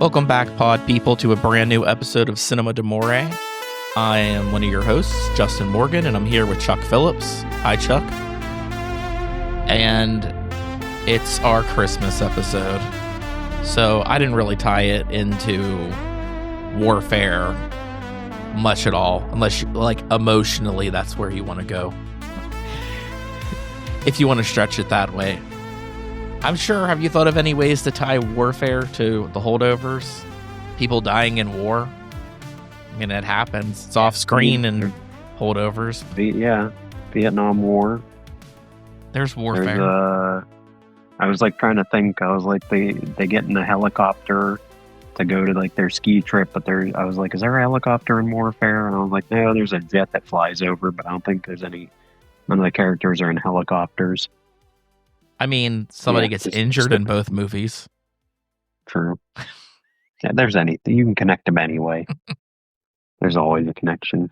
Welcome back, pod people, to a brand new episode of Cinema d'Amore. I am one of your hosts, Justin Morgan, and I'm here with Chuck Phillips. Hi, Chuck. And it's our Christmas episode. So I didn't really tie it into warfare much at all, unless, emotionally, that's where you want to go. If you want to stretch it that way. I'm sure, have you thought of any ways to tie warfare to the Holdovers? People dying in war? I mean, it happens. It's off screen in Holdovers. Vietnam War. There's warfare. I was trying to think. I was they get in a helicopter to go to their ski trip, but I was is there a helicopter in warfare? And I was no, there's a jet that flies over, but I don't think there's any. None of the characters are in helicopters. I mean, somebody gets injured in both movies. True. Yeah, there's anything. You can connect them anyway. There's always a connection.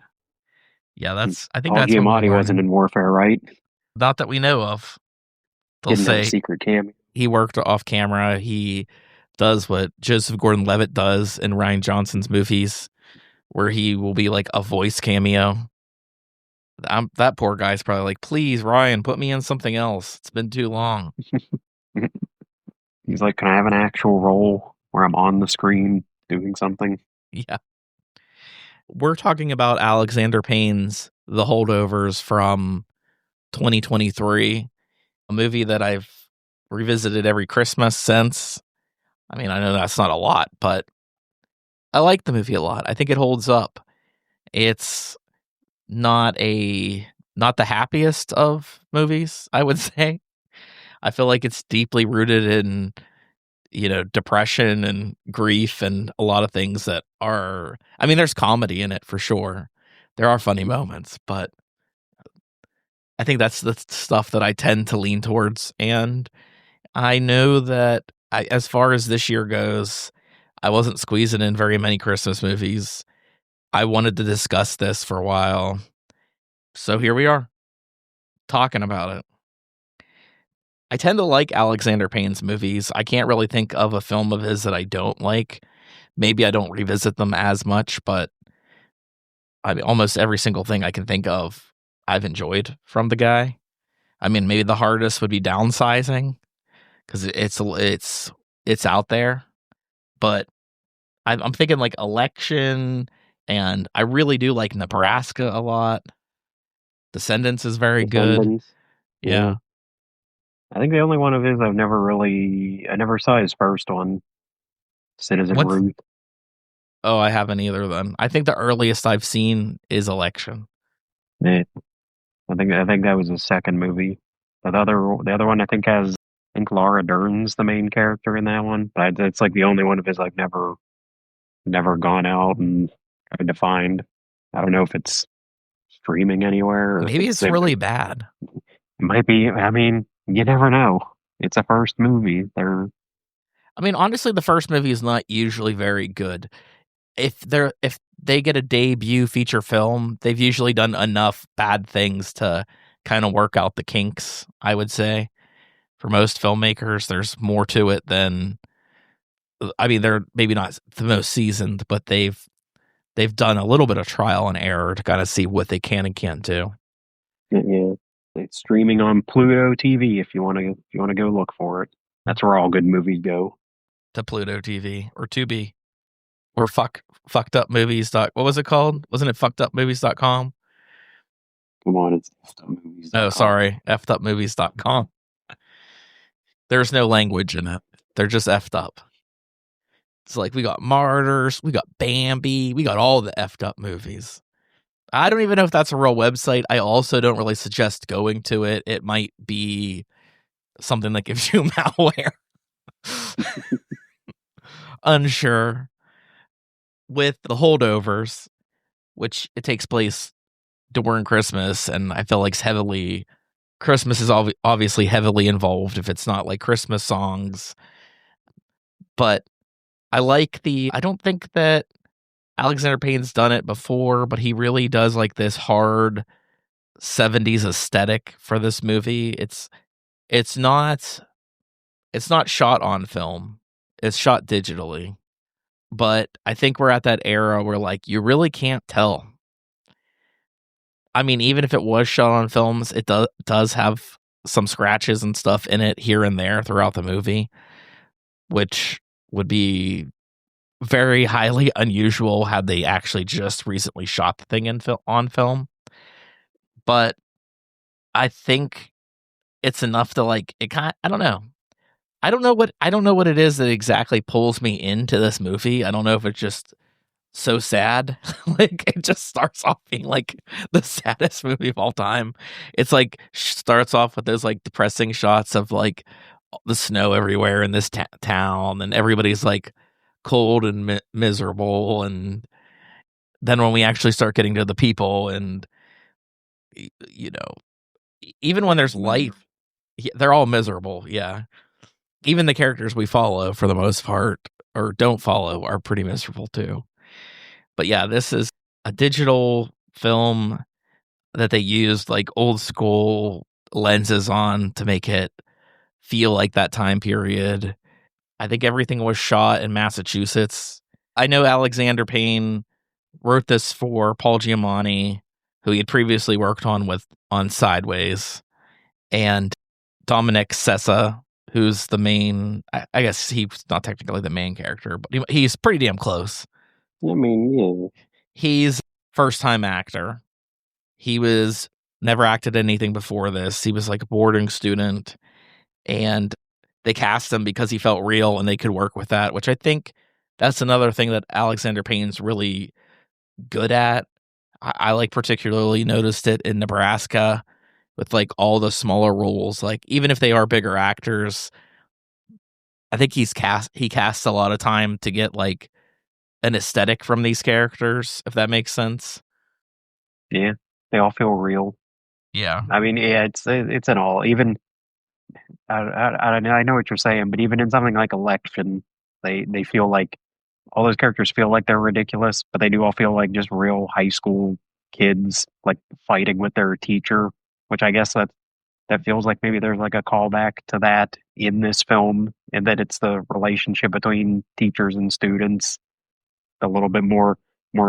Yeah, I think that's Giamatti wasn't in warfare, right? Not that we know of. They'll Didn't say have a secret cameo. He worked off camera. He does what Joseph Gordon-Levitt does in Rian Johnson's movies, where he will be a voice cameo. That poor guy's probably please, Ryan, put me in something else. It's been too long. He's can I have an actual role where I'm on the screen doing something? Yeah. We're talking about Alexander Payne's The Holdovers from 2023, a movie that I've revisited every Christmas since. I mean, I know that's not a lot, but I like the movie a lot. I think it holds up. It's not the happiest of movies, I would say. I feel like it's deeply rooted in, depression and grief and a lot of things that are, I mean, there's comedy in it for sure. There are funny moments, but I think that's the stuff that I tend to lean towards. And I know that as far as this year goes, I wasn't squeezing in very many Christmas movies. I wanted to discuss this for a while. So here we are, talking about it. I tend to like Alexander Payne's movies. I can't really think of a film of his that I don't like. Maybe I don't revisit them as much, but I mean, almost every single thing I can think of, I've enjoyed from the guy. I mean, maybe the hardest would be Downsizing, because it's out there. But I'm thinking Election, and I really do like Nebraska a lot. Descendants is very good. Yeah. I think the only one of his I never saw his first one, Citizen Ruth. Oh, I haven't either then. I think the earliest I've seen is Election. Yeah. I think that was his second movie. The other one I think has Laura Dern's the main character in that one, but it's the only one of his I've never gone out and tried to find. I don't know if it's streaming anywhere. Or maybe it's really bad. It might be. I mean, you never know. It's a first movie. Honestly, the first movie is not usually very good. If they get a debut feature film, they've usually done enough bad things to kind of work out the kinks, I would say. For most filmmakers, there's more to it than, I mean, they're maybe not the most seasoned, but they've done a little bit of trial and error to kind of see what they can and can't do. Yeah, it's streaming on Pluto TV if you want to go look for it. That's where all good movies go. To Pluto TV or Tubi or fucked up movies. What was it called? Wasn't it fuckedupmovies.com? Come on, it's effedupmovies.com. Oh, sorry, effedupmovies.com. There's no language in it. They're just effed up. It's we got Martyrs, we got Bambi, we got all the effed up movies. I don't even know if that's a real website. I also don't really suggest going to it. It might be something that gives you malware. Unsure. With The Holdovers, which it takes place during Christmas, and I feel Christmas is obviously heavily involved if it's not Christmas songs. But I don't think that Alexander Payne's done it before, but he really does this hard 70s aesthetic for this movie. It's not shot on film. It's shot digitally. but I think we're at that era where like you really can't tell. I mean, even if it was shot on films, it does have some scratches and stuff in it here and there throughout the movie, which would be very highly unusual had they actually just recently shot the thing on film. But I think it's enough to like it kind. I don't know. I don't know what it is that exactly pulls me into this movie. I don't know if it's just so sad. Like it just starts off being like the saddest movie of all time. It's like starts off with those like depressing shots of like the snow everywhere in this town, and everybody's like cold and miserable. And then when we actually start getting to the people, and you know, even when there's light, they're all miserable. Yeah, even the characters we follow for the most part or don't follow are pretty miserable too. But yeah, this is a digital film that they used like old school lenses on to make it feel like that time period. I think everything was shot in Massachusetts. I know Alexander Payne wrote this for Paul Giamatti, who he had previously worked on Sideways, and Dominic Sessa, who's the main. I guess he's not technically the main character, but he's pretty damn close. I mean, yeah. He's first time actor. He was never acted anything before this. He was like a boarding student, and they cast him because he felt real and they could work with that, which I think that's another thing that Alexander Payne's really good at. I like particularly noticed it in Nebraska with like all the smaller roles. Like even if they are bigger actors, I think he casts a lot of time to get like an aesthetic from these characters, if that makes sense. Yeah, they all feel real. Yeah. I mean, yeah, it's an all. Even I know what you're saying, but even in something like Election, they feel like all those characters feel like they're ridiculous, but they do all feel like just real high school kids, like fighting with their teacher. Which I guess that feels like maybe there's like a callback to that in this film, and that it's the relationship between teachers and students a little bit more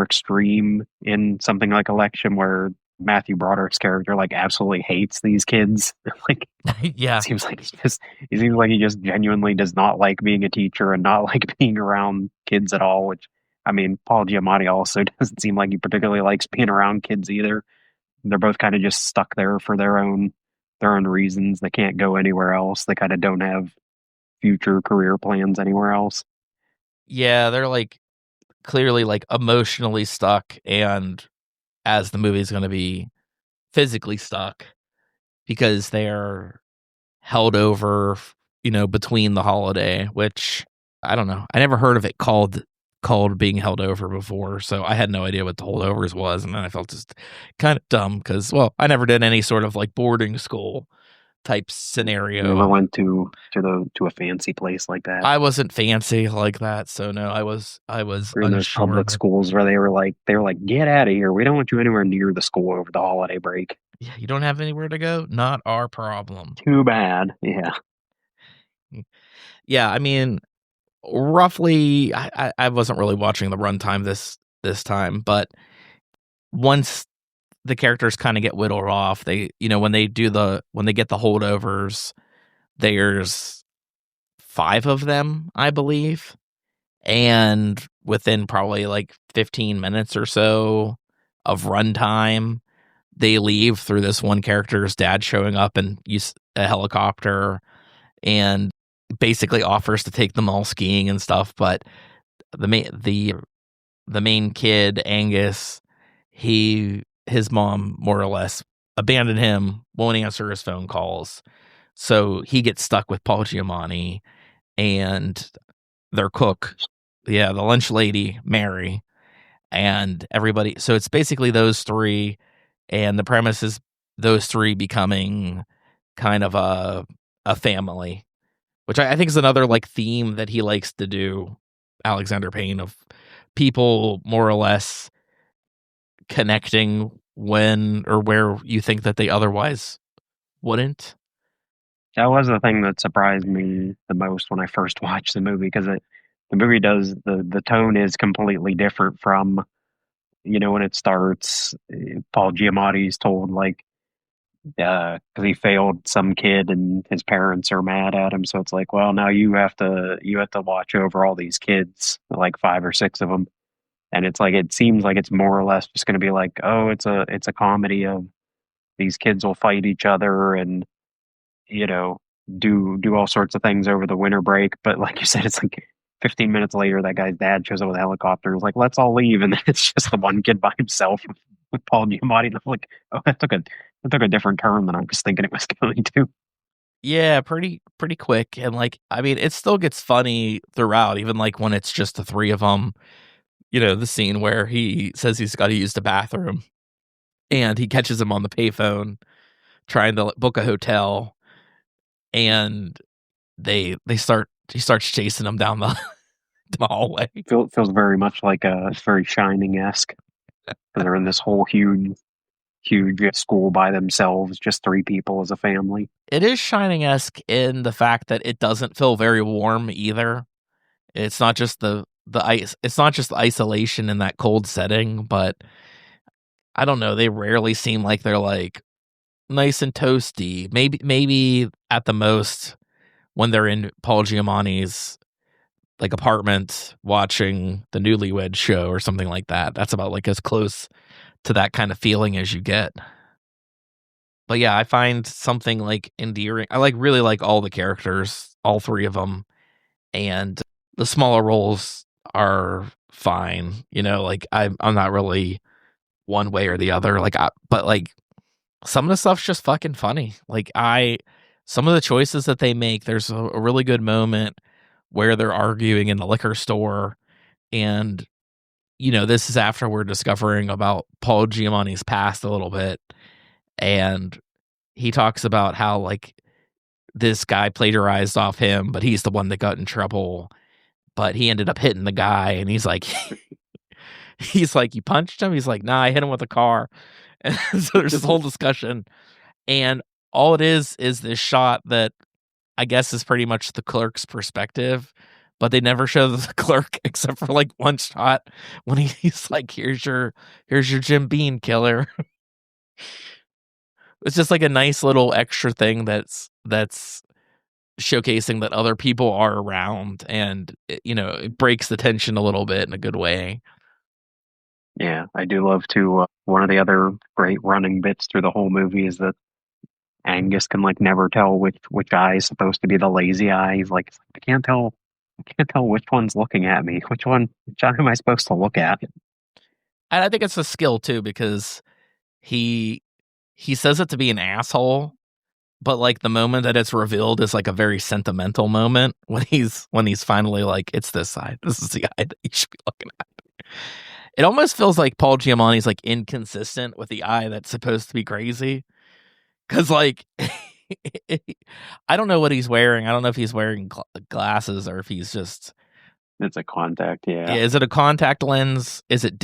extreme in something like Election, where Matthew Broderick's character like absolutely hates these kids. Like Yeah. he seems like he just genuinely does not like being a teacher and not like being around kids at all. Which I mean, Paul Giamatti also doesn't seem like he particularly likes being around kids either. They're both kind of just stuck there for their own reasons. They can't go anywhere else. They kind of don't have future career plans anywhere else. Yeah, they're like clearly like emotionally stuck, and as the movie's going to be physically stuck because they're held over, between the holiday, which I don't know. I never heard of it called being held over before, so I had no idea what the holdovers was, and then I felt just kind of dumb because, well, I never did any sort of like boarding school type Never scenario. went to a fancy place like that. I wasn't fancy like that, so no, I was Or in those unsure public of it. schools where they were like, get out of here. We don't want you anywhere near the school over the holiday break. Yeah, you don't have anywhere to go? Not our problem. Too bad. Yeah. Yeah, I mean, roughly, I wasn't really watching the runtime this time, but once the characters kind of get whittled off, when they get the holdovers, there's 5 of them, I believe, and within probably like 15 minutes or so of runtime, they leave through this one character's dad showing up and use a helicopter and basically offers to take them all skiing and stuff. But the main kid, Angus, his mom more or less abandoned him, won't answer his phone calls. So he gets stuck with Paul Giamatti and their cook, yeah, the lunch lady, Mary, and everybody. So it's basically those three, and the premise is those three becoming kind of a family, which I think is another like theme that he likes to do, Alexander Payne, of people more or less connecting when or where you think that they otherwise wouldn't. That was the thing that surprised me the most when I first watched the movie, because the movie does the tone is completely different from, when it starts. Paul Giamatti's told like, because he failed some kid and his parents are mad at him, so it's like, well, now you have to watch over all these kids, like five or six of them, and it's like it seems like it's more or less just going to be like, oh, it's a comedy of these kids will fight each other and you know do all sorts of things over the winter break. But like you said, it's like 15 minutes later, that guy's dad shows up with a helicopter and is like, let's all leave, and then it's just the one kid by himself with Paul Giamatti. And I'm like, oh, that took a different turn than I was thinking it was going to. Yeah, pretty quick, and, like, I mean, it still gets funny throughout, even, like, when it's just the 3 of them. The scene where he says he's gotta use the bathroom, and he catches him on the payphone trying to, like, book a hotel, and they start he starts chasing him down the the hallway. Feels very much like it's very Shining esque. They're in this whole huge school by themselves, just three people as a family. It is Shining-esque in the fact that it doesn't feel very warm either. It's not just the ice it's not just the isolation in that cold setting, but I don't know, they rarely seem like they're, like, nice and toasty. Maybe at the most when they're in Paul Giamatti's, like, apartment watching the Newlywed Show or something like that. That's about, like, as close to that kind of feeling as you get. But, yeah, I find something, like, endearing. I, like, really like all the characters, all 3 of them, and the smaller roles are fine, like, I'm not really one way or the other, like, but, like, some of the stuff's just fucking funny. Like, some of the choices that they make, there's a really good moment where they're arguing in the liquor store, and, this is after we're discovering about Paul Giamatti's past a little bit, and he talks about how, like, this guy plagiarized off him, but he's the one that got in trouble, but he ended up hitting the guy, and he's like he's like, "You punched him?" He's like, "Nah, I hit him with a car." And so there's this whole discussion, and all it is this shot that I guess is pretty much the clerk's perspective, but they never show the clerk except for, like, one shot when he's like, "Here's your Jim Beam killer." It's just like a nice little extra thing that's showcasing that other people are around, and it breaks the tension a little bit in a good way. Yeah, I do love to. One of the other great running bits through the whole movie is that Angus can like never tell which eye is supposed to be the lazy eye. He's like, I can't tell which one's looking at me. Which eye am I supposed to look at? And I think it's a skill too, because he he says it to be an asshole, but, like, the moment that it's revealed is, like, a very sentimental moment when he's finally like, "It's this side. This is the eye that you should be looking at." It almost feels like Paul Giamatti's, like, inconsistent with the eye that's supposed to be crazy, because like, I don't know what he's wearing. I don't know if he's wearing glasses or if he's just It's a contact. Yeah, is it a contact lens? Is it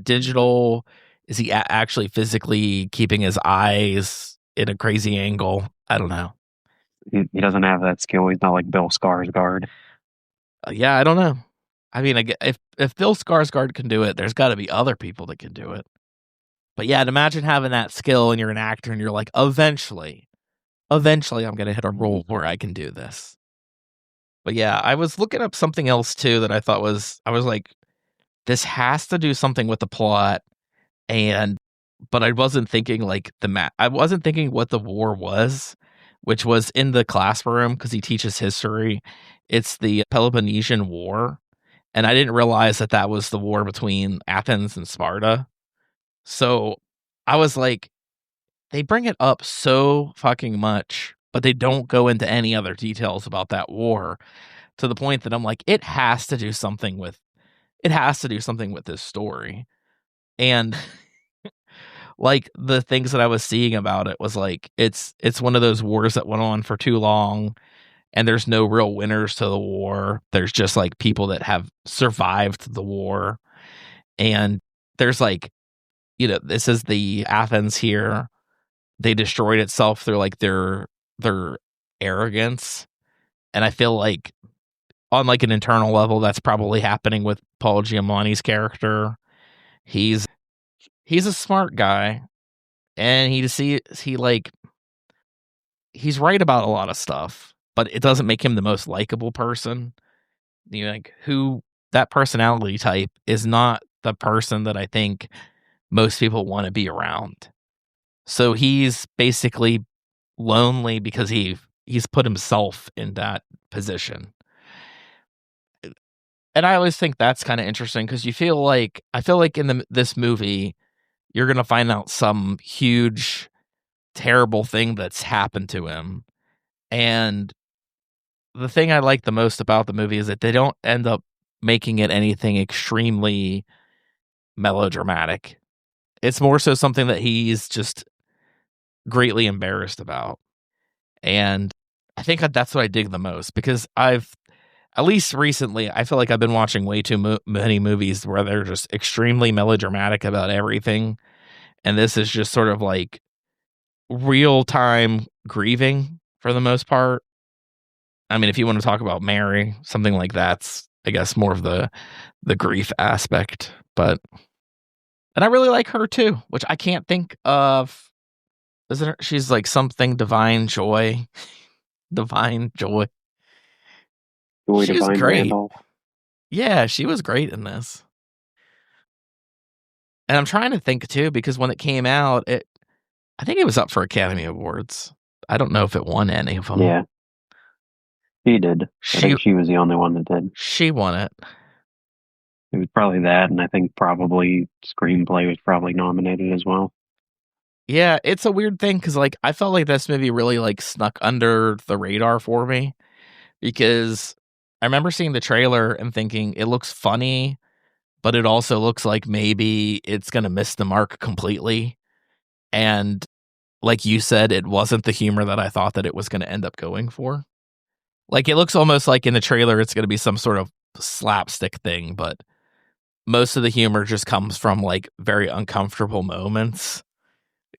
digital? Is he actually physically keeping his eyes in a crazy angle? I don't know. he doesn't have that skill. He's not like Bill Skarsgård. Yeah, I don't know. I mean, if Bill Skarsgård can do it, there's gotta be other people that can do it. But yeah, imagine having that skill and you're an actor and you're like, eventually I'm gonna hit a role where I can do this. But yeah, I was looking up something else too that I was like, this has to do something with the plot, and but I wasn't thinking like I wasn't thinking what the war was, which was in the classroom because he teaches history. It's the Peloponnesian War, and I didn't realize that that was the war between Athens and Sparta. So I was like, they bring it up so fucking much, but they don't go into any other details about that war, to the point that I'm like, it has to do something with this story. And like the things that I was seeing about it was like it's one of those wars that went on for too long, and there's no real winners to the war. There's just like people that have survived the war. And there's like, this is the Athens here. They destroyed itself through like their arrogance. And I feel like on like an internal level, that's probably happening with Paul Giamatti's character. He's he's a smart guy, and he's right about a lot of stuff, but it doesn't make him the most likable person. Like who that personality type is not the person that I think most people want to be around. So he's basically lonely because he's put himself in that position. And I always think that's kind of interesting because I feel like in this movie you're going to find out some huge terrible thing that's happened to him. And the thing I like the most about the movie is that they don't end up making it anything extremely melodramatic. It's more so something that he's just greatly embarrassed about. And I think that's what I dig the most because at least recently, I feel like I've been watching way too many movies where they're just extremely melodramatic about everything. And this is just sort of like real time grieving for the most part. I mean, if you want to talk about Mary, something like that's, I guess, more of the grief aspect. But and I really like her too, which I can't think of. Isn't her? She's like something divine joy, divine joy. Joy She's Divine great. Randolph. Yeah, she was great in this. And I'm trying to think too because when it came out, I think it was up for Academy Awards. I don't know if it won any of them. Yeah, she did. I She think she was the only one that did. she won it. It was probably that, and I think probably screenplay was probably nominated as well. Yeah, it's a weird thing because like I felt like this movie really like snuck under the radar for me because I remember seeing the trailer and thinking it looks funny, but it also looks like maybe it's gonna miss the mark completely. And like you said, it wasn't the humor that I thought that it was gonna end up going for. Like it looks almost like in the trailer it's gonna be some sort of slapstick thing, but most of the humor just comes from like very uncomfortable moments.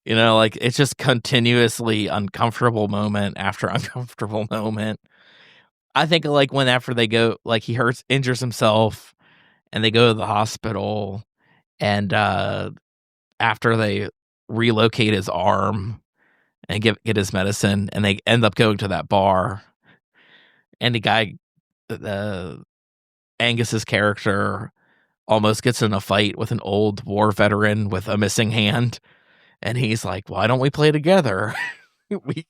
Like it's just continuously uncomfortable moment after uncomfortable moment. I think like when after they go, like he injures himself and they go to the hospital and after they relocate his arm and get his medicine and they end up going to that bar and the guy, the Angus's character almost gets in a fight with an old war veteran with a missing hand. And he's like, why don't we play together? we,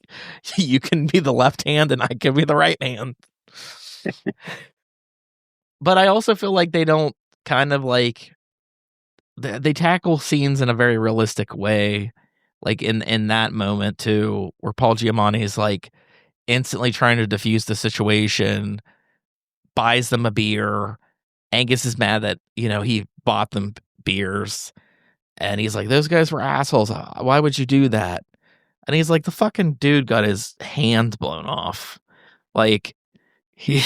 you can be the left hand and I can be the right hand. But I also feel like they don't kind of like they tackle scenes in a very realistic way, like in that moment too, where Paul Giamatti is like instantly trying to diffuse the situation, buys them a beer. Angus is mad that he bought them beers, and he's like, "Those guys were assholes. Why would you do that?" And he's like, "The fucking dude got his hand blown off. Like he,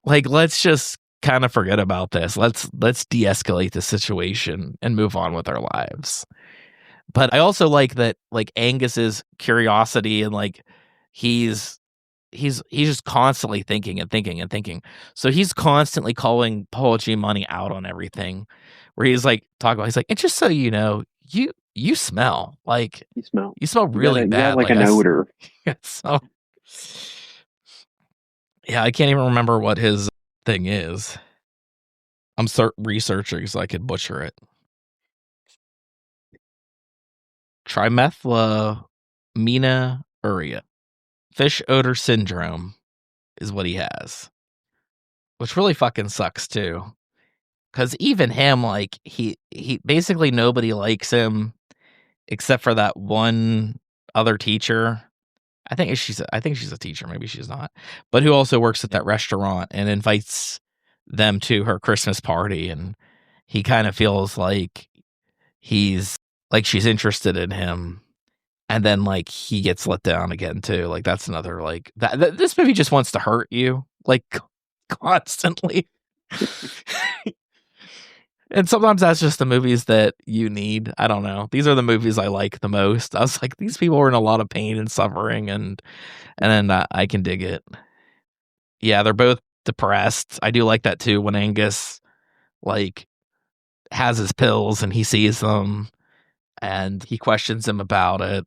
like let's just kind of forget about this. Let's de-escalate the situation and move on with our lives." But I also like that, like Angus's curiosity and like he's he's just constantly thinking and thinking and thinking. So he's constantly calling Paul Giamatti out on everything. Where he's like talking about, he's like, and just so you know, you smell like you smell really You got bad. like Like an odor. so yeah, I can't even remember what his thing is. I'm researching so I could butcher it. Trimethylaminuria. Fish odor syndrome is what he has, which really fucking sucks too. Because even him, like he basically nobody likes him except for that one other teacher. I think she's a teacher, maybe she's not, but who also works at that restaurant and invites them to her Christmas party, and he kind of feels like he's like she's interested in him, and then like he gets let down again too. Like that's another like this movie just wants to hurt you like constantly. And sometimes that's just the movies that you need. I don't know. These are the movies I like the most. I was like, these people are in a lot of pain and suffering, and then I can dig it. Yeah, they're both depressed. I do like that too when Angus like has his pills and he sees them and he questions him about it.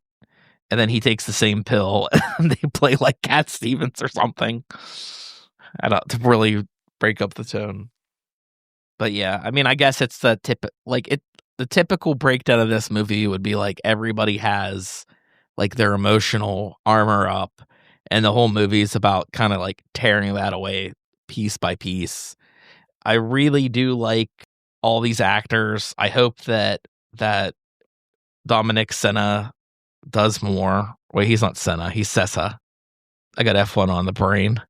And then he takes the same pill and they play like Cat Stevens or something. I don't to really break up the tone. But yeah, I mean, I guess it's the typical breakdown of this movie would be like everybody has like their emotional armor up, and the whole movie is about kind of like tearing that away piece by piece. I really do like all these actors. I hope that Dominic Senna does more. Wait, he's not Senna, he's Sessa. I got F1 on the brain.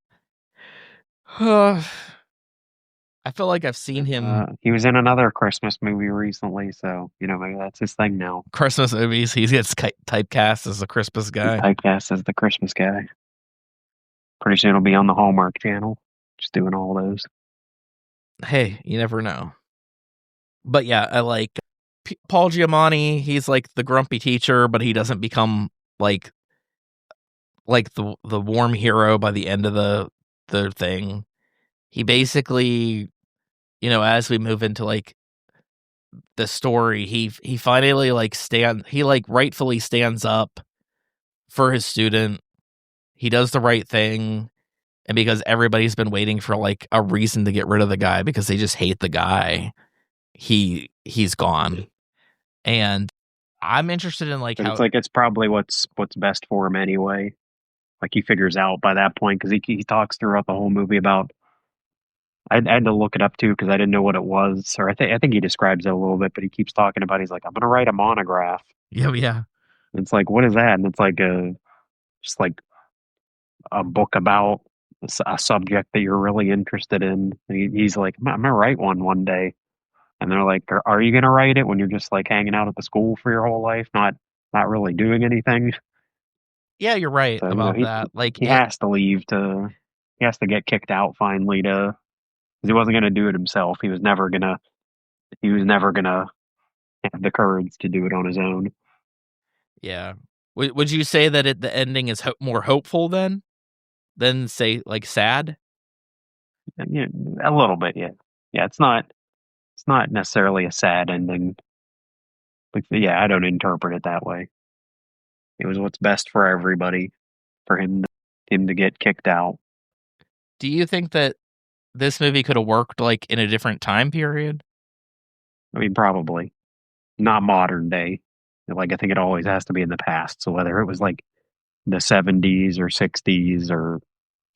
I feel like I've seen him He was in another Christmas movie recently, so maybe that's his thing now. Christmas movies. He gets typecast as a Christmas He's guy. typecast as the Christmas guy. Pretty soon he'll be on the Hallmark Channel, just doing all those. Hey, you never know. But yeah, I like Paul Giamatti. He's like the grumpy teacher, but he doesn't become like the warm hero by the end of the thing. He basically, as we move into like the story, he finally like rightfully stands up for his student. He does the right thing, and because everybody's been waiting for like a reason to get rid of the guy because they just hate the guy, he's gone. And I'm interested in like But how. it's probably what's best for him anyway. Like he figures out by that point because he talks throughout the whole movie about. I had to look it up too because I didn't know what it was, or I think he describes it a little bit, but he keeps talking about. He's like, I'm gonna write a monograph. Yeah. And it's like, what is that? And it's like just like a book about a subject that you're really interested in. And he's like, I'm gonna write one day. And they're like, are you gonna write it when you're just like hanging out at the school for your whole life, not really doing anything? Yeah, you're right So about that. Like he it. has to leave to he has to get kicked out finally to because he wasn't gonna do it himself. He was never gonna have the courage to do it on his own. Yeah. Would you say that the ending is more hopeful than say like sad? And, a little bit, yeah. Yeah, it's not necessarily a sad ending. But yeah, I don't interpret it that way. It was what's best for everybody for him to get kicked out. Do you think that this movie could have worked like in a different time period? I mean, probably not modern day. Like I think it always has to be in the past. So whether it was like the 70s or 60s or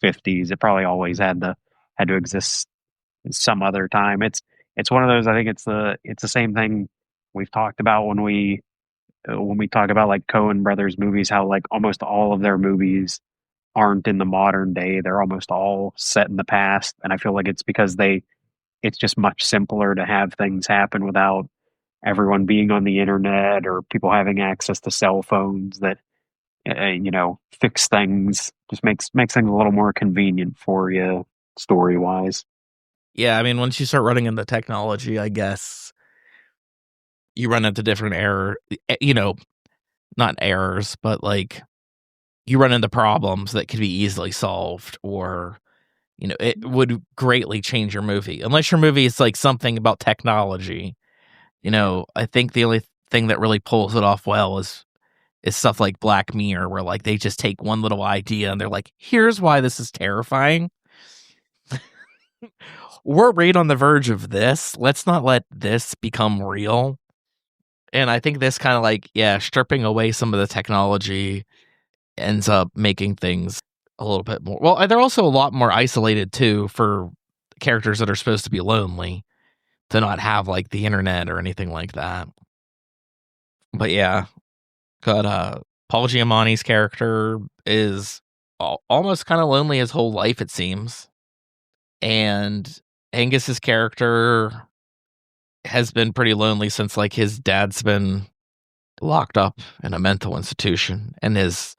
50s, it probably always had to exist some other time. It's one of those. I think it's the same thing we've talked about when we talk about like Coen Brothers movies. How like almost all of their movies aren't in the modern day. They're almost all set in the past, and I feel like it's because it's just much simpler to have things happen without everyone being on the internet or people having access to cell phones that fix things. Just makes things a little more convenient for you story wise. Yeah, I mean, once you start running into technology, I guess you run into different not errors, but like you run into problems that could be easily solved, or it would greatly change your movie. Unless your movie is like something about technology, I think the only thing that really pulls it off well is stuff like Black Mirror, where like they just take one little idea and they're like, here's why this is terrifying. We're right on the verge of this. Let's not let this become real. And I think this kind of like, yeah, stripping away some of the technology ends up making things a little bit more. Well, they're also a lot more isolated too for characters that are supposed to be lonely to not have like the internet or anything like that. But yeah, got Paul Giamatti's character is almost kind of lonely his whole life, it seems. And Angus's character has been pretty lonely since like his dad's been locked up in a mental institution and his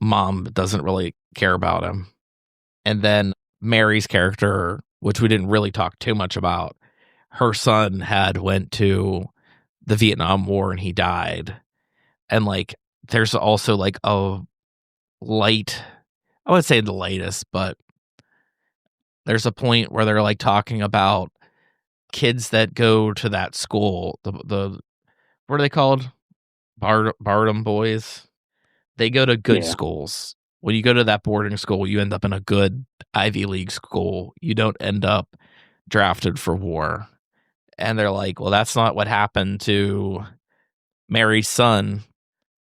mom doesn't really care about him. And then Mary's character, which we didn't really talk too much about, her son had went to the Vietnam War and he died. And like there's also like a light, I would say the lightest, but there's a point where they're like talking about kids that go to that school. The what are they called? Bardem boys. They go to good Yeah, schools. When you go to that boarding school, you end up in a good Ivy League school. You don't end up drafted for war. And they're like, well, that's not what happened to Mary's son.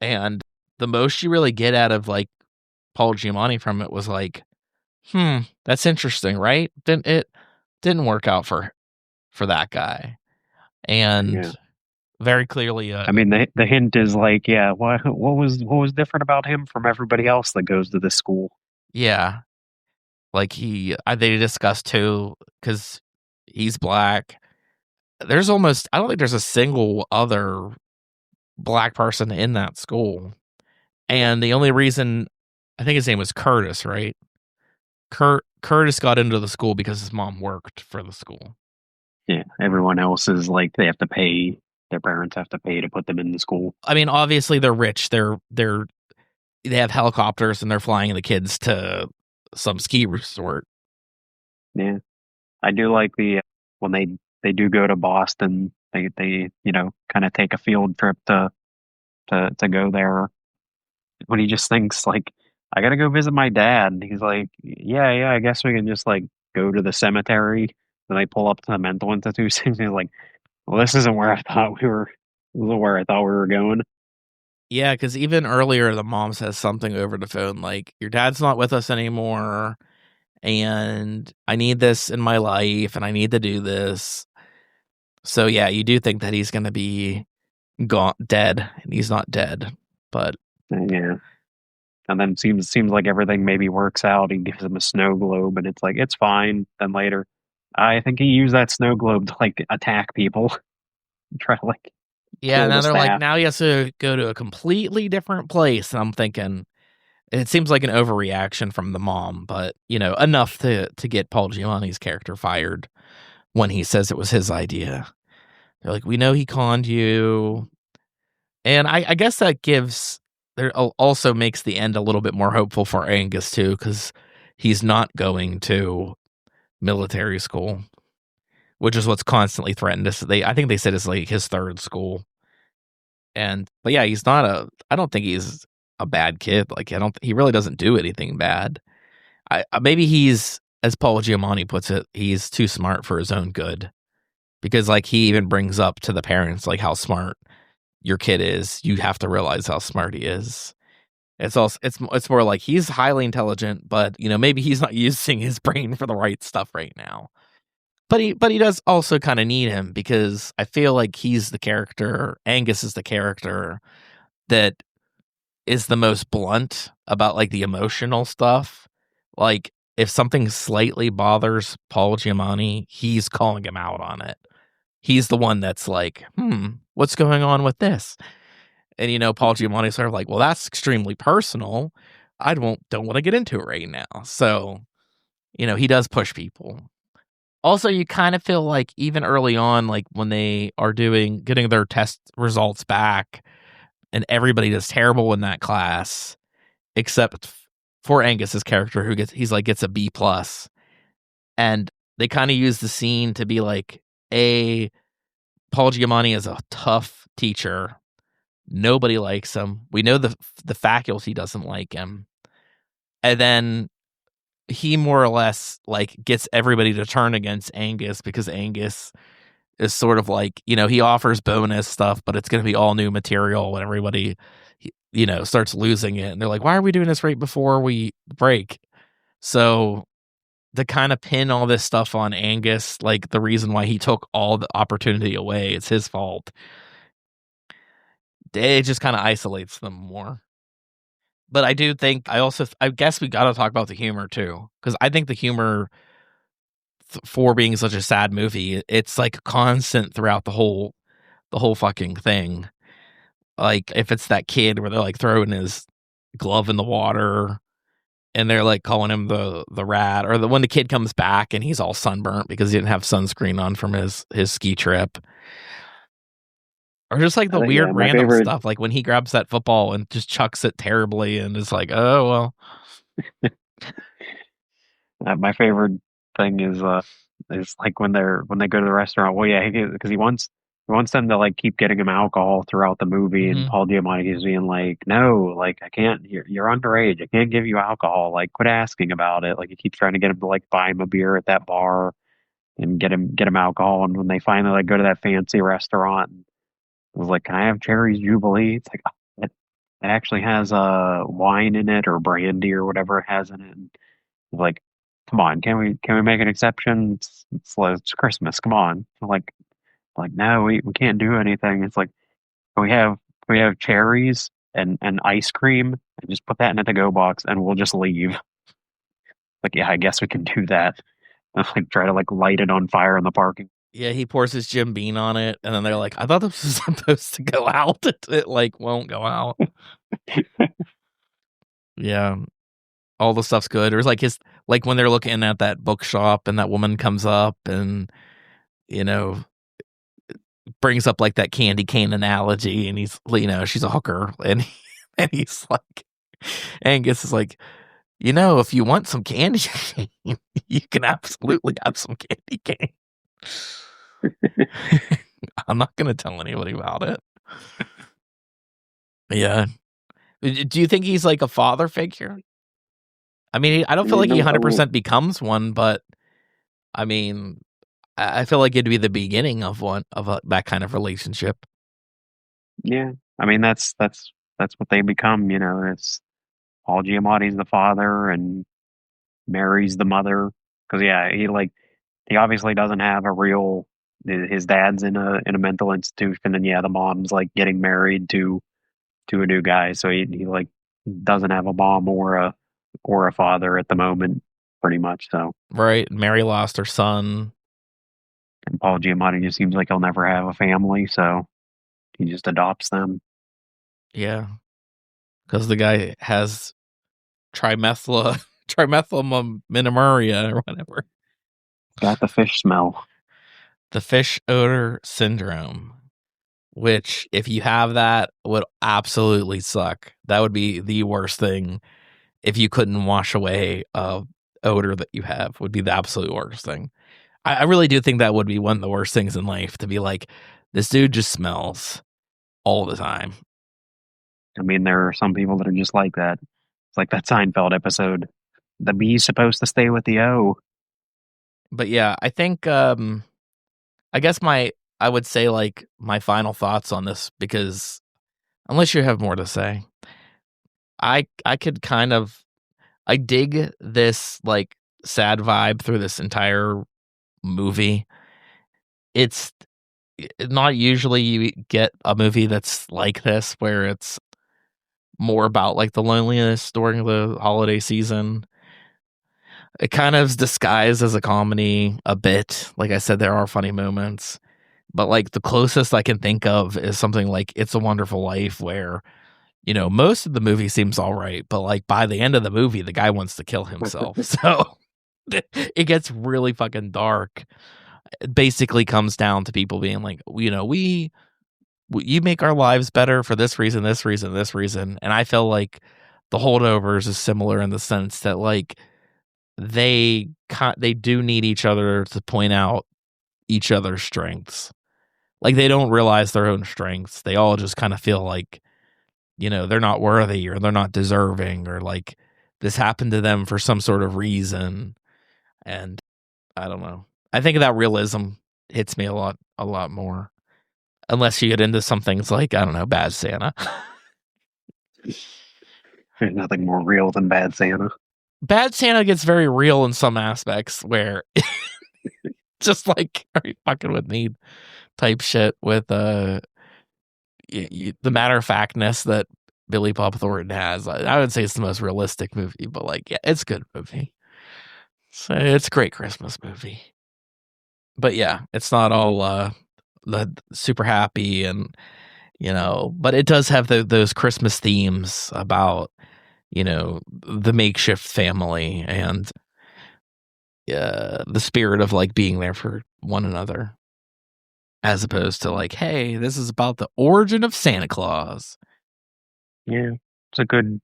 And the most you really get out of like Paul Giamatti from it was like, that's interesting, right? Didn't work out for that guy. And yeah. very clearly I mean, the hint is like, yeah, what was different about him from everybody else that goes to this school? yeah, like they discussed too, because he's black. There's almost, I don't think there's a single other black person in that school. And the only reason, I think his name was Curtis, right? Curtis got into the school because his mom worked for the school. Yeah, everyone else is like they have to pay. Their parents have to pay to put them in the school. I mean, obviously they're rich. They have helicopters and they're flying the kids to some ski resort. Yeah, I do like the when they do go to Boston. They kind of take a field trip to go there. When he just thinks like, I gotta go visit my dad. And he's like, yeah, I guess we can just like go to the cemetery. Then they pull up to the mental institution. He's like, well, this isn't where I thought we were. This isn't where I thought we were going. Yeah, because even earlier, the mom says something over the phone like, your dad's not with us anymore. And I need this in my life and I need to do this. So, yeah, you do think that he's going to be gone, dead, and he's not dead. But Yeah. And then seems like everything maybe works out. He gives him a snow globe, and it's like it's fine. Then later, I think he used that snow globe to like attack people, try to like yeah, kill now the they're like, staff. now he has to go to a completely different place. And I'm thinking, it seems like an overreaction from the mom, but, enough to get Paul Giamatti's character fired when he says it was his idea. They're like, we know he conned you. And I guess that also makes the end a little bit more hopeful for Angus too, because he's not going to military school, which is what's constantly threatened. I think they said it's like his third school. But yeah, I don't think he's a bad kid. Like, he really doesn't do anything bad. Maybe he's, as Paul Giamatti puts it, he's too smart for his own good, because like he even brings up to the parents like how smart your kid is. You have to realize how smart he is. It's more like he's highly intelligent, but maybe he's not using his brain for the right stuff right now. But he does also kind of need him, because I feel like he's the character. Angus is the character that is the most blunt about like the emotional stuff. Like, if something slightly bothers Paul Giamatti, he's calling him out on it. He's the one that's like, what's going on with this? And Paul Giamatti's sort of like, well, that's extremely personal. I don't want to get into it right now. So, he does push people. Also, you kind of feel like even early on, like when they are getting their test results back, and everybody does terrible in that class, except for Angus's character, who gets a B+. And they kind of use the scene to be like, Paul Giamatti is a tough teacher. Nobody likes him. We know the faculty doesn't like him. And then he more or less like gets everybody to turn against Angus, because Angus is sort of like, he offers bonus stuff, but it's going to be all new material when everybody, starts losing it. And they're like, why are we doing this right before we break? So to kind of pin all this stuff on Angus, like the reason why he took all the opportunity away, it's his fault. It just kind of isolates them more. But I guess we got to talk about the humor too, because I think the humor, for being such a sad movie, it's like constant throughout the whole fucking thing. Like, if it's that kid where they're like throwing his glove in the water, and they're like calling him the rat, or when the kid comes back and he's all sunburnt because he didn't have sunscreen on from his ski trip, or just like the weird Yeah, my random favorite stuff, like when he grabs that football and just chucks it terribly, and is like, oh well. my favorite thing is like when they go to the restaurant. Well, yeah, because he wants them to like keep getting him alcohol throughout the movie, and Mhm. Paul Giamatti is being like, no, like I can't. You're underage. I can't give you alcohol. Like, quit asking about it. Like, he keeps trying to get him to like buy him a beer at that bar and get him alcohol. And when they finally like go to that fancy restaurant, I was like, can I have Cherry's Jubilee? It's like, it, it actually has wine in it or brandy or whatever it has in it. And I was like, come on, can we make an exception? It's Christmas. Come on. Like no, we can't do anything. It's like can we have cherries and ice cream and just put that in a to-go box and we'll just leave. Like, yeah, I guess we can do that. And like try to like light it on fire in the parking. Yeah, he pours his Jim Beam on it, and then they're like, "I thought this was supposed to go out." It like won't go out. Yeah, all the stuff's good. Or it's like his like when they're looking at that bookshop, and that woman comes up and you know brings up like that candy cane analogy, and he's she's a hooker, and and he's like, Angus is like, if you want some candy cane, you can absolutely have some candy cane. I'm not gonna tell anybody about it. Yeah. Do you think he's like a father figure? I mean, I don't I feel like mean, he 100% becomes one, but I mean, I feel like it'd be the beginning of that kind of relationship. yeah. I mean, that's what they become. It's Paul Giamatti's the father and Mary's the mother. Because yeah, he obviously doesn't have a real. His dad's in a mental institution, and yeah, the mom's like getting married to a new guy, so he like doesn't have a mom or a father at the moment, pretty much. So, Right? Mary lost her son. and Paul Giamatti just seems like he'll never have a family, so he just adopts them. Yeah, because the guy has trimethylaminuria or whatever. Got the fish smell. The fish odor syndrome, which if you have that would absolutely suck. That would be the worst thing if you couldn't wash away a odor that you have would be the absolute worst thing. I really do think that would be one of the worst things in life to be like, this dude just smells all the time. I mean, there are some people that are just like that. It's like that Seinfeld episode. The B's supposed to stay with the O. But yeah, I think I guess I would say like my final thoughts on this because unless you have more to say, I could kind of I dig this like sad vibe through this entire movie. It's not usually you get a movie that's like this where it's more about like the loneliness during the holiday season. It kind of is disguised as a comedy a bit. Like I said, there are funny moments, but like the closest I can think of is something like It's a Wonderful Life, where most of the movie seems all right, but like by the end of the movie, the guy wants to kill himself. So it gets really fucking dark. It basically comes down to people being like, you make our lives better for this reason, this reason, this reason. And I feel like the Holdovers is similar in the sense that like they do need each other to point out each other's strengths. Like they don't realize their own strengths. They all just kind of feel like, they're not worthy or they're not deserving or like this happened to them for some sort of reason. And I don't know. I think that realism hits me a lot more. Unless you get into some things like, I don't know, Bad Santa. There's nothing more real than Bad Santa. Bad Santa gets very real in some aspects where just like, are you fucking with me type shit with the matter of factness that Billy Bob Thornton has. I would say it's the most realistic movie, but like, yeah, it's a good movie. So it's a great Christmas movie. But yeah, it's not all the super happy and but it does have those Christmas themes about the makeshift family and the spirit of like being there for one another, as opposed to like, hey, this is about the origin of Santa Claus. Yeah, it's a good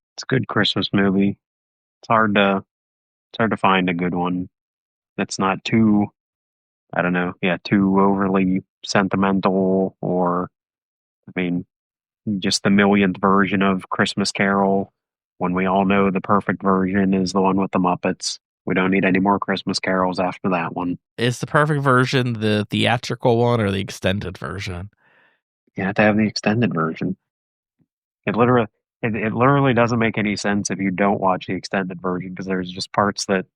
Christmas movie. It's hard to find a good one. It's not too, I don't know, yeah, too overly sentimental or, I mean, just the millionth version of Christmas Carol when we all know the perfect version is the one with the Muppets. We don't need any more Christmas carols after that one. Is the perfect version the theatrical one or the extended version? You have to have the extended version. It literally it literally doesn't make any sense if you don't watch the extended version because there's just parts that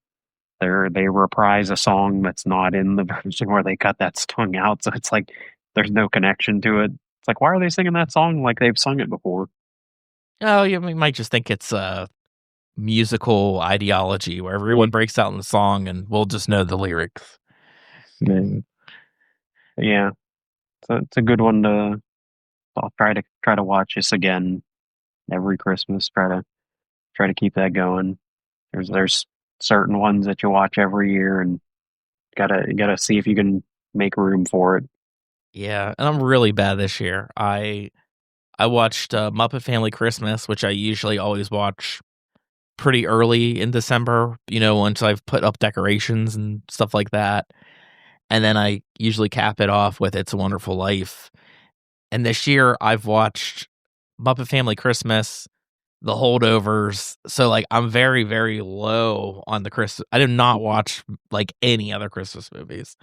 they reprise a song that's not in the version where they cut that song out. So it's like there's no connection to it. It's like why are they singing that song like they've sung it before? Oh, you might just think it's a musical ideology where everyone breaks out in the song and we'll just know the lyrics. Yeah, so it's a good one to. I'll try to watch this again every Christmas. Try to keep that going. There's certain ones that you watch every year, and gotta see if you can make room for it. Yeah, and I'm really bad this year. I watched Muppet Family Christmas, which I usually always watch pretty early in December, once I've put up decorations and stuff like that. And then I usually cap it off with It's a Wonderful Life. And this year I've watched Muppet Family Christmas, The Holdovers. So like I'm very, very low on the Christmas. I did not watch like any other Christmas movies.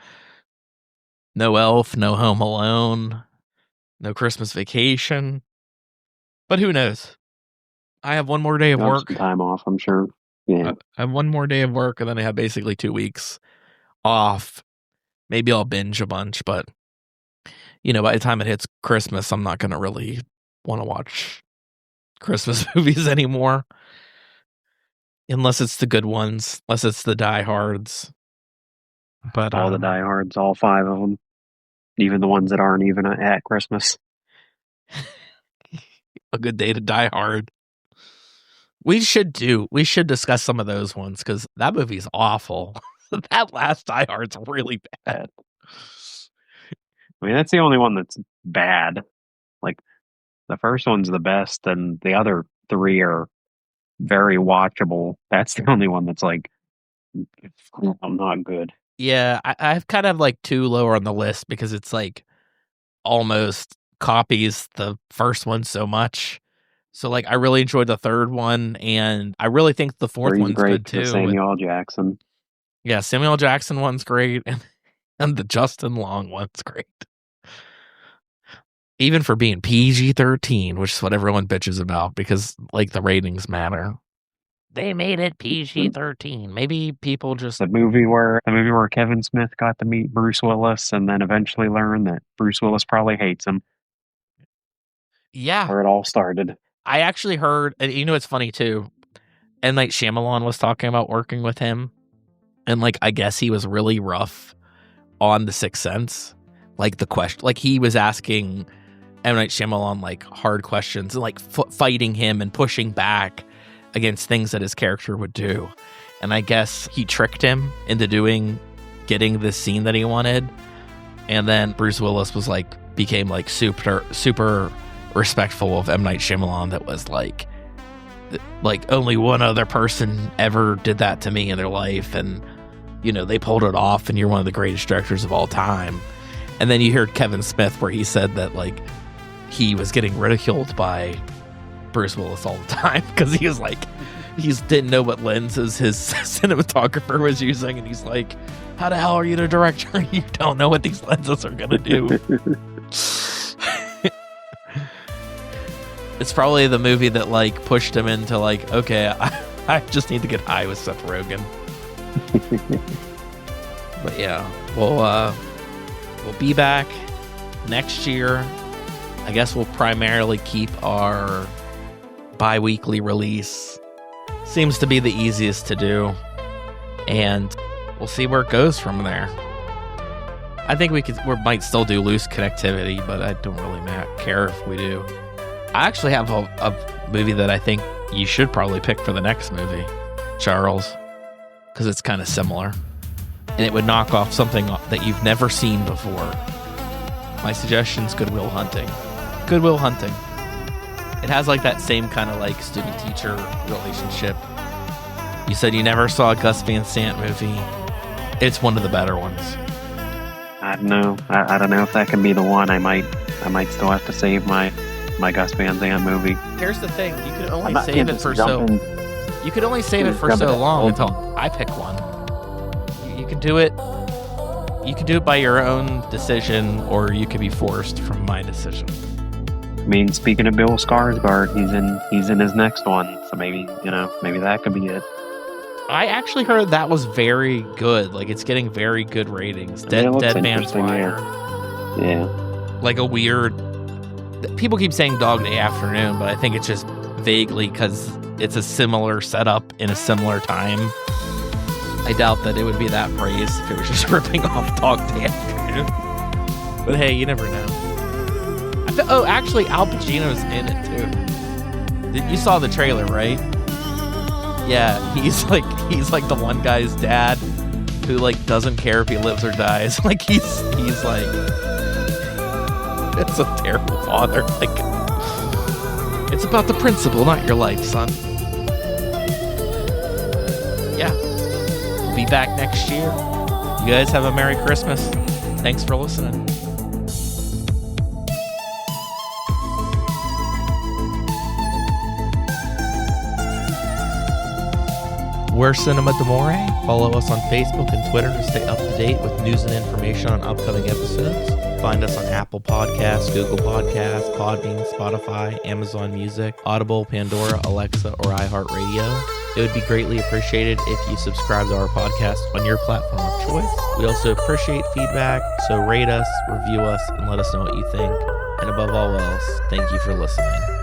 No Elf, no Home Alone, no Christmas Vacation. But who knows? I have one more day of You'll have work. some time off, I'm sure. Yeah, I have one more day of work, and then I have basically 2 weeks off. Maybe I'll binge a bunch, but by the time it hits Christmas, I'm not going to really want to watch Christmas movies anymore. Unless it's the good ones, unless it's the diehards. But all the diehards, all 5 of them, even the ones that aren't even at Christmas. A Good Day to Die Hard. We should discuss some of those ones because that movie's awful. That last Die Hard's really bad. I mean, that's the only one that's bad. Like the first one's the best, and the other 3 are very watchable. That's the only one that's like, I'm not good. Yeah, I've kind of like 2 lower on the list because it's like almost copies the first one so much. So like I really enjoyed the third one, and I really think the fourth one's great good too. Samuel L. Jackson. Yeah, Samuel L. Jackson one's great, and the Justin Long one's great. Even for being PG-13, which is what everyone bitches about because like the ratings matter. They made it PG-13. Maybe people just the movie where Kevin Smith got to meet Bruce Willis and then eventually learn that Bruce Willis probably hates him. Yeah, where it all started. I actually heard, and it's funny too. M. Night Shyamalan was talking about working with him, and like I guess he was really rough on The Sixth Sense. Like the question, like he was asking M. Night Shyamalan like hard questions and like fighting him and pushing back against things that his character would do. And I guess he tricked him into getting this scene that he wanted. And then Bruce Willis became like super respectful of M. Night Shyamalan. That was like only one other person ever did that to me in their life. And, they pulled it off, and you're one of the greatest directors of all time. And then you heard Kevin Smith where he said that like he was getting ridiculed by Bruce Willis all the time because he was like, he didn't know what lenses his cinematographer was using, and he's like, how the hell are you the director? You don't know what these lenses are gonna do. It's probably the movie that like pushed him into like, okay, I just need to get high with Seth Rogen. But yeah, we'll be back next year. I guess we'll primarily keep our bi-weekly release. Seems to be the easiest to do, and we'll see where it goes from there. I think we might still do loose connectivity, but I don't really care if we do. I actually have a movie that I think you should probably pick for the next movie, Charles, because it's kind of similar, and it would knock off something that you've never seen before. My suggestion's Good Will Hunting. Good Will Hunting. It has like that same kind of like student-teacher relationship. You said you never saw a Gus Van Sant movie. It's one of the better ones. I don't know. I don't know if that can be the one. I might still have to save my Gus Van Sant movie. Here's the thing: you could only can't save it just for jump in. You could only save it for Jump so in. long until I pick one. You can do it. You can do it by your own decision, or you could be forced from my decision. I mean, speaking of Bill Skarsgård, he's in his next one, so maybe that could be it. I actually heard that was very good. Like, it's getting very good ratings. Dead Man's Wire. Yeah. Like a weird. People keep saying Dog Day Afternoon, but I think it's just vaguely because it's a similar setup in a similar time. I doubt that it would be that praised if it was just ripping off Dog Day Afternoon. But hey, you never know. Actually, Al Pacino's in it too. You saw the trailer, right? Yeah, he's like the one guy's dad who like doesn't care if he lives or dies. Like he's like, it's a terrible father. Like, it's about the principle, not your life, son. Yeah, we'll be back next year. You guys have a Merry Christmas. Thanks for listening. We're Cinema D'Amore. Follow us on Facebook and Twitter to stay up to date with news and information on upcoming episodes. Find us on Apple Podcasts, Google Podcasts, Podbean, Spotify, Amazon Music, Audible, Pandora, Alexa, or iHeartRadio. It would be greatly appreciated if you subscribe to our podcast on your platform of choice. We also appreciate feedback, so rate us, review us, and let us know what you think. And above all else, thank you for listening.